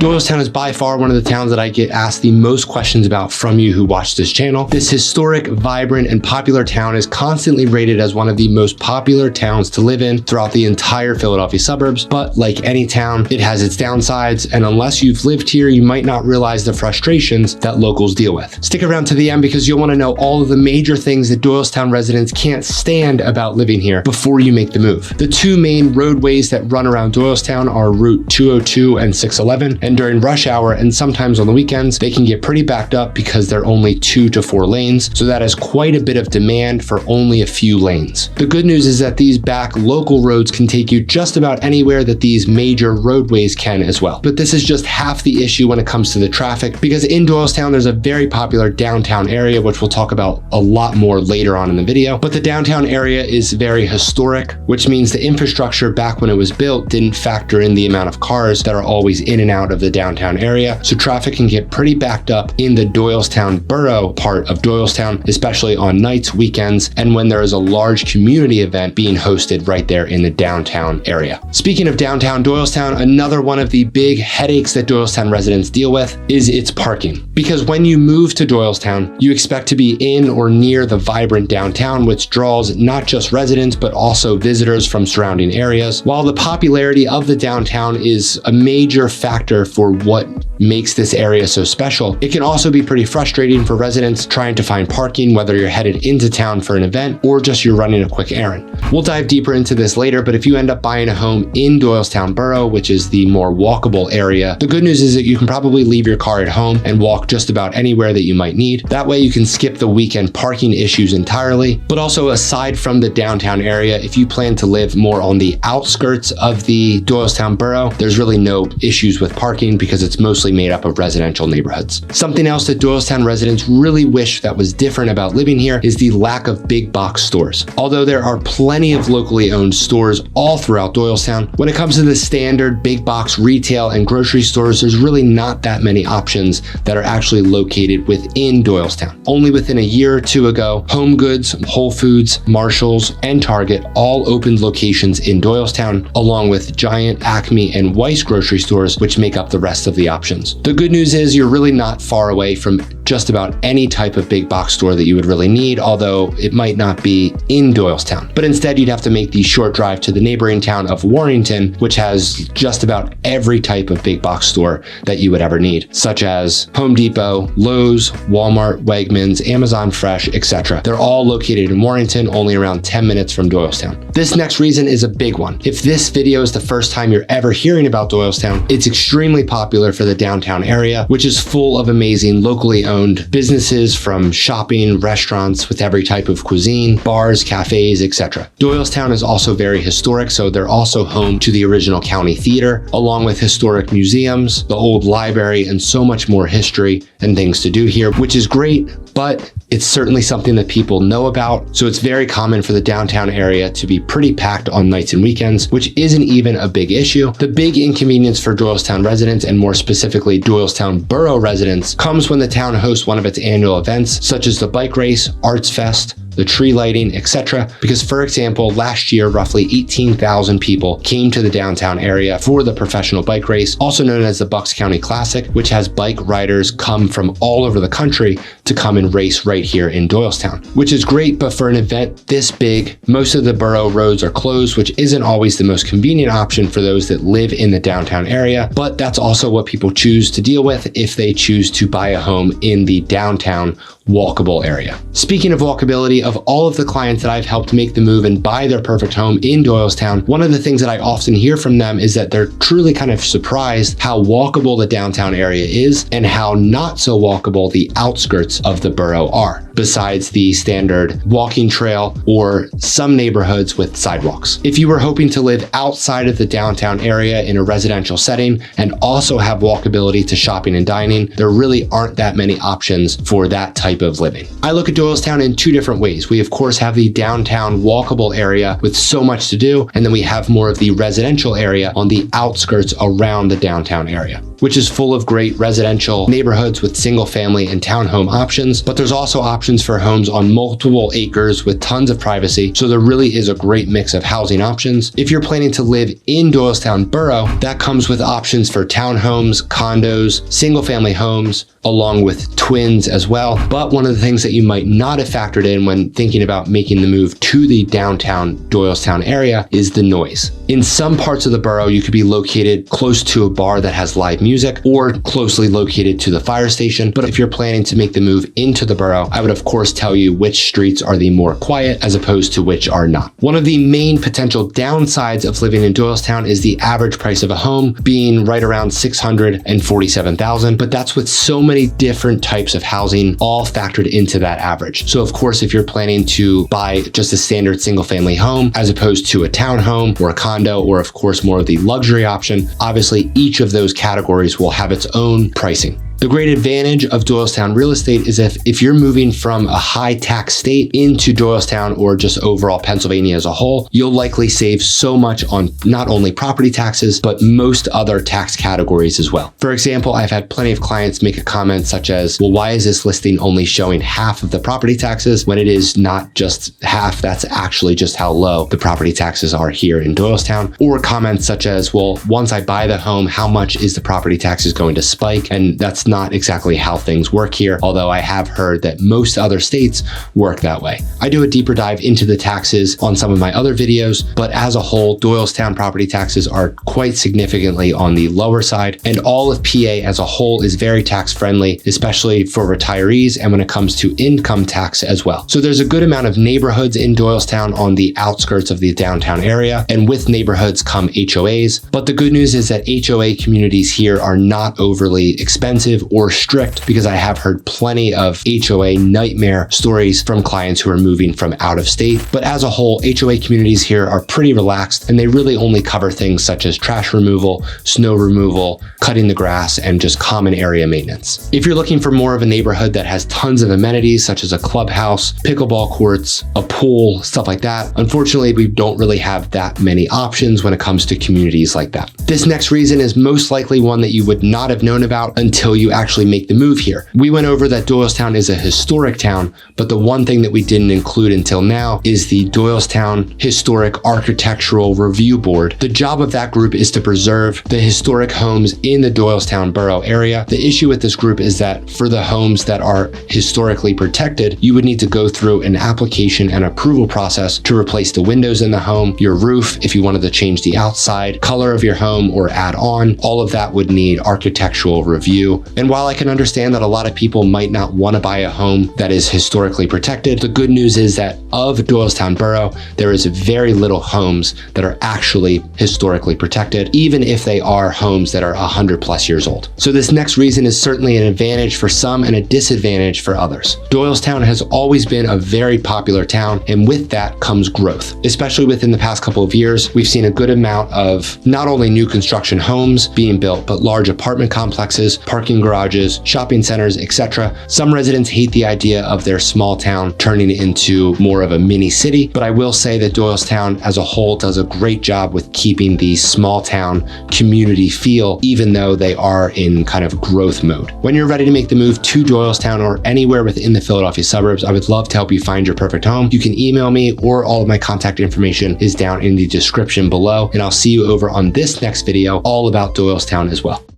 Doylestown is by far one of the towns that I get asked the most questions about from you who watch this channel. This historic, vibrant, and popular town is constantly rated as one of the most popular towns to live in throughout the entire Philadelphia suburbs. But like any town, it has its downsides, and unless you've lived here, you might not realize the frustrations that locals deal with. Stick around to the end because you'll want to know all of the major things that Doylestown residents can't stand about living here before you make the move. The two main roadways that run around Doylestown are Route 202 and 611. And during rush hour and sometimes on the weekends, they can get pretty backed up because they're only 2 to 4 lanes. So that is quite a bit of demand for only a few lanes. The good news is that these back local roads can take you just about anywhere that these major roadways can as well. But this is just half the issue when it comes to the traffic, because in Doylestown, there's a very popular downtown area, which we'll talk about a lot more later on in the video. But the downtown area is very historic, which means the infrastructure back when it was built didn't factor in the amount of cars that are always in and out of the downtown area. So traffic can get pretty backed up in the Doylestown borough part of Doylestown, especially on nights, weekends, and when there is a large community event being hosted right there in the downtown area. Speaking of downtown Doylestown, another one of the big headaches that Doylestown residents deal with is its parking. Because when you move to Doylestown, you expect to be in or near the vibrant downtown, which draws not just residents, but also visitors from surrounding areas. While the popularity of the downtown is a major factor for what makes this area so special, it can also be pretty frustrating for residents trying to find parking, whether you're headed into town for an event or just you're running a quick errand. We'll dive deeper into this later, but if you end up buying a home in Doylestown Borough, which is the more walkable area, the good news is that you can probably leave your car at home and walk just about anywhere that you might need. That way you can skip the weekend parking issues entirely. But also, aside from the downtown area, if you plan to live more on the outskirts of the Doylestown Borough, there's really no issues with parking because it's mostly made up of residential neighborhoods. Something else that Doylestown residents really wish that was different about living here is the lack of big box stores. Although there are plenty of locally owned stores all throughout Doylestown, when it comes to the standard big box retail and grocery stores, there's really not that many options that are actually located within Doylestown. Only within a year or two ago, Home Goods, Whole Foods, Marshalls, and Target all opened locations in Doylestown, along with Giant, Acme, and Weiss grocery stores, which make up the rest of the options. The good news is you're really not far away from just about any type of big box store that you would really need, although it might not be in Doylestown. But instead, you'd have to make the short drive to the neighboring town of Warrington, which has just about every type of big box store that you would ever need, such as Home Depot, Lowe's, Walmart, Wegmans, Amazon Fresh, etc. They're all located in Warrington, only around 10 minutes from Doylestown. This next reason is a big one. If this video is the first time you're ever hearing about Doylestown, it's extremely popular for the downtown area, which is full of amazing locally owned businesses, from shopping, restaurants with every type of cuisine, bars, cafes, etc. Doylestown is also very historic, so they're also home to the original county theater, along with historic museums, the old library, and so much more history and things to do here, which is great, but it's certainly something that people know about. So it's very common for the downtown area to be pretty packed on nights and weekends, which isn't even a big issue. The big inconvenience for Doylestown residents, and more specifically Doylestown Borough residents, comes when the town hosts one of its annual events, such as the bike race, Arts Fest, the tree lighting, etc. Because, for example, last year, roughly 18,000 people came to the downtown area for the professional bike race, also known as the Bucks County Classic, which has bike riders come from all over the country to come and race right here in Doylestown, which is great. But for an event this big, most of the borough roads are closed, which isn't always the most convenient option for those that live in the downtown area. But that's also what people choose to deal with if they choose to buy a home in the downtown walkable area. Speaking of walkability, of all of the clients that I've helped make the move and buy their perfect home in Doylestown, one of the things that I often hear from them is that they're truly kind of surprised how walkable the downtown area is and how not so walkable the outskirts of the borough are, besides the standard walking trail or some neighborhoods with sidewalks. If you were hoping to live outside of the downtown area in a residential setting and also have walkability to shopping and dining, there really aren't that many options for that type of living. I look at Doylestown in two different ways. We of course have the downtown walkable area with so much to do, and then we have more of the residential area on the outskirts around the downtown area, which is full of great residential neighborhoods with single family and townhome options. But there's also options options for homes on multiple acres with tons of privacy, so there really is a great mix of housing options. If you're planning to live in Doylestown Borough, that comes with options for townhomes, condos, single-family homes, along with twins as well. But one of the things that you might not have factored in when thinking about making the move to the downtown Doylestown area is the noise. In some parts of the borough, you could be located close to a bar that has live music or closely located to the fire station. But if you're planning to make the move into the borough, I would of course tell you which streets are the more quiet as opposed to which are not. One of the main potential downsides of living in Doylestown is the average price of a home being right around $647,000, but that's with so many different types of housing all factored into that average. So of course, if you're planning to buy just a standard single family home as opposed to a townhome or a condo, or of course more of the luxury option, obviously each of those categories will have its own pricing. The great advantage of Doylestown real estate is if you're moving from a high tax state into Doylestown or just overall Pennsylvania as a whole, you'll likely save so much on not only property taxes, but most other tax categories as well. For example, I've had plenty of clients make a comment such as, well, why is this listing only showing half of the property taxes when it is not just half? That's actually just how low the property taxes are here in Doylestown. Or comments such as, well, once I buy the home, how much is the property taxes going to spike? And that's not exactly how things work here, although I have heard that most other states work that way. I do a deeper dive into the taxes on some of my other videos, but as a whole, Doylestown property taxes are quite significantly on the lower side, and all of PA as a whole is very tax friendly, especially for retirees and when it comes to income tax as well. So there's a good amount of neighborhoods in Doylestown on the outskirts of the downtown area, and with neighborhoods come HOAs. But the good news is that HOA communities here are not overly expensive or strict, because I have heard plenty of HOA nightmare stories from clients who are moving from out of state. But as a whole, HOA communities here are pretty relaxed, and they really only cover things such as trash removal, snow removal, cutting the grass, and just common area maintenance. If you're looking for more of a neighborhood that has tons of amenities such as a clubhouse, pickleball courts, a pool, stuff like that, unfortunately, we don't really have that many options when it comes to communities like that. This next reason is most likely one that you would not have known about until you actually make the move here. We went over that Doylestown is a historic town, but the one thing that we didn't include until now is the Doylestown Historic Architectural Review Board. The job of that group is to preserve the historic homes in the Doylestown borough area. The issue with this group is that for the homes that are historically protected, you would need to go through an application and approval process to replace the windows in the home, your roof, if you wanted to change the outside color of your home or add on. All of that would need architectural review. And while I can understand that a lot of people might not want to buy a home that is historically protected, the good news is that of Doylestown Borough, there is very little homes that are actually historically protected, even if they are homes that are 100+ years old. So this next reason is certainly an advantage for some and a disadvantage for others. Doylestown has always been a very popular town, and with that comes growth. Especially within the past couple of years, we've seen a good amount of not only new construction homes being built, but large apartment complexes, parking garages, shopping centers, etc. Some residents hate the idea of their small town turning into more of a mini city, but I will say that Doylestown as a whole does a great job with keeping the small town community feel, even though they are in kind of growth mode. When you're ready to make the move to Doylestown or anywhere within the Philadelphia suburbs, I would love to help you find your perfect home. You can email me, or all of my contact information is down in the description below, and I'll see you over on this next video all about Doylestown as well.